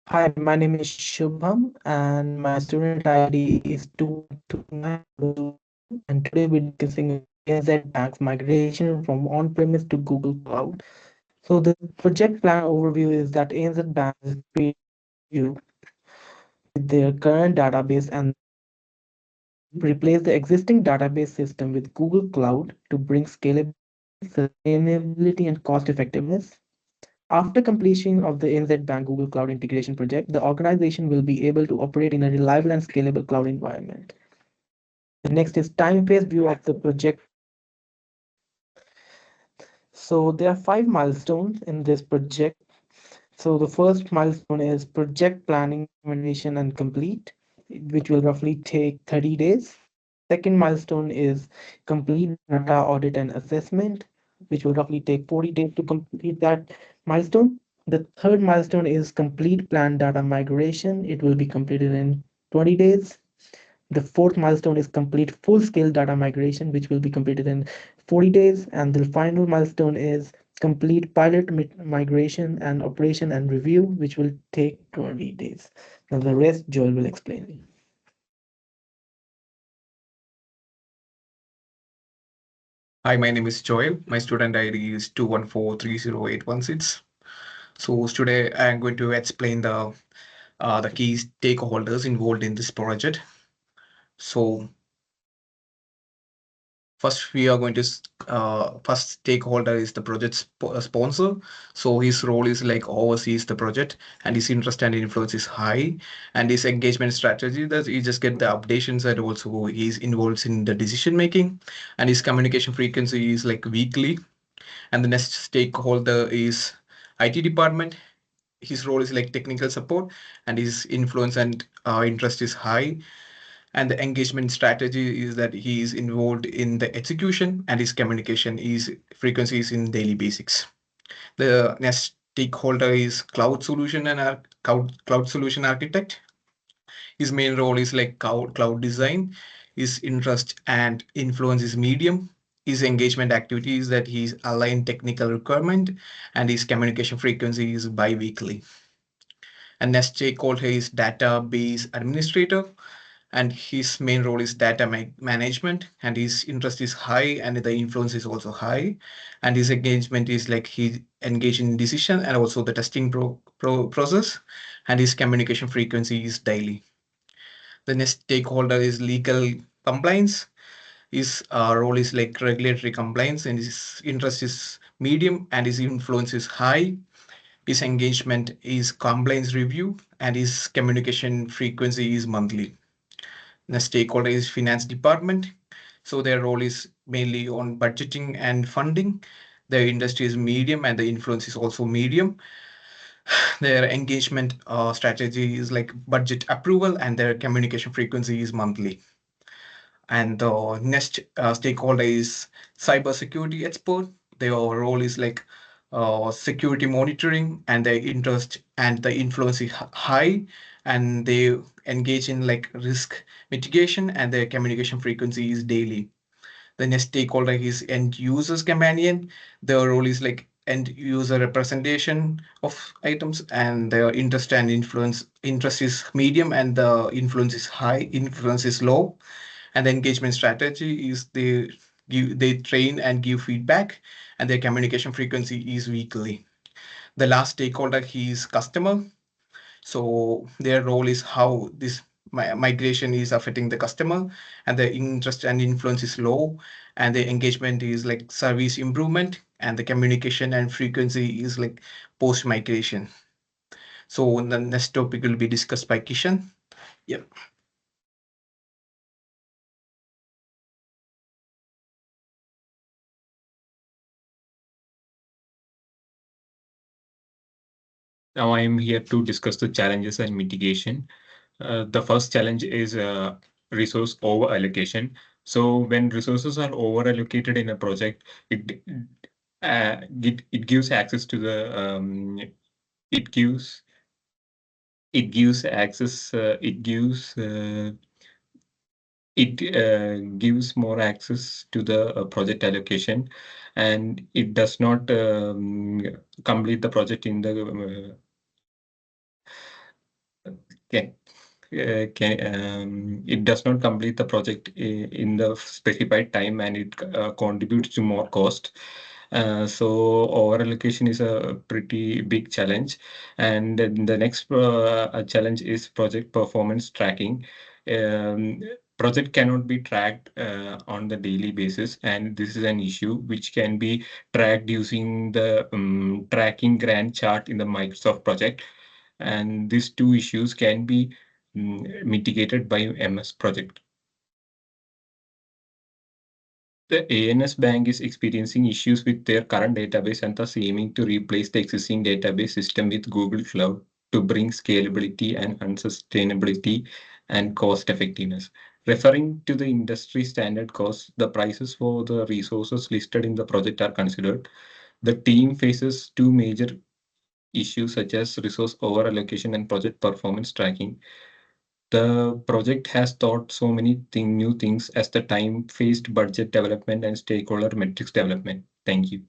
Hi, my name is Shubham and my student ID is 2129, and today we're discussing ANZ Bank's migration from on-premise to Google Cloud. So the project plan overview is that ANZ Bank is creating with their current database and replace the existing database system with Google Cloud to bring scalability, sustainability, and cost effectiveness. After completion of the ANZ Bank Google Cloud integration project, the organization will be able to operate in a reliable and scalable cloud environment. The next is time-phase view of the project. So there are 5 milestones in this project. So the first milestone is project planning, implementation, and complete, which will roughly take 30 days. Second milestone is complete data audit and assessment, which will roughly take 40 days to complete that milestone. The third milestone is complete plan data migration. It will be completed in 20 days. The fourth milestone is complete full-scale data migration, which will be completed in 40 days. And the final milestone is complete pilot migration and operation and review, which will take 20 days. Now the rest Joel will explain. Hi, my name is Joel. My student ID is 214308116. So today I am going to explain the key stakeholders involved in this project. So first we are going to first stakeholder is the project sponsor. So his role is like oversees the project, and his interest and influence is high, and his engagement strategy that he just get the updations, and also he's involved in the decision making, and his communication frequency is like weekly. And the next stakeholder is IT department. His role is like technical support, and his influence and interest is high. And the engagement strategy is that he is involved in the execution, and his communication is frequencies in daily basics. The next stakeholder is cloud solution and cloud solution architect. His main role is like cloud design. His interest and influence is medium. His engagement activities that he's aligned technical requirement, and his communication frequency is bi-weekly. And next stakeholder is database administrator, and his main role is data management, and his interest is high, and the influence is also high. And his engagement is like he engaged in decision and also the testing process, and his communication frequency is daily. The next stakeholder is legal compliance. His role is like regulatory compliance, and his interest is medium, and his influence is high. His engagement is compliance review, and his communication frequency is monthly. The stakeholder is finance department. So their role is mainly on budgeting and funding. Their industry is medium, and the influence is also medium. Their engagement strategy is like budget approval, and their communication frequency is monthly. And the next stakeholder is cybersecurity expert. Their role is like security monitoring, and their interest and the influence is high, and they engage in like risk mitigation, and their communication frequency is daily. The next stakeholder is end users companion. Their role is like end user representation of items, and their interest and influence interest is medium, and the influence is high, influence is low. And the engagement strategy is they train and give feedback, and their communication frequency is weekly. The last stakeholder, he is customer. So their role is how this migration is affecting the customer, and the interest and influence is low, and the engagement is like service improvement, and the communication and frequency is like post migration. So the next topic will be discussed by Kishan. Yeah. Now I am here to discuss the challenges and mitigation. The first challenge is resource over allocation. So when resources are over allocated in a project, it gives access to the it gives it gives access it gives more access to the project allocation, and it does not complete the project in the can it does not complete the project in the specified time, and it contributes to more cost. So over allocation is a pretty big challenge. And then the next challenge is project performance tracking. Um, Project cannot be tracked on the daily basis, and this is an issue which can be tracked using the tracking Gantt chart in the Microsoft project. And these two issues can be mitigated by MS project. The ANS Bank is experiencing issues with their current database and thus aiming to replace the existing database system with Google Cloud to bring scalability and unsustainability and cost effectiveness. Referring to the industry standard costs, the prices for the resources listed in the project are considered. The team faces two major issues such as resource over allocation and project performance tracking. The project has taught so many new things as the time faced budget development and stakeholder metrics development. Thank you.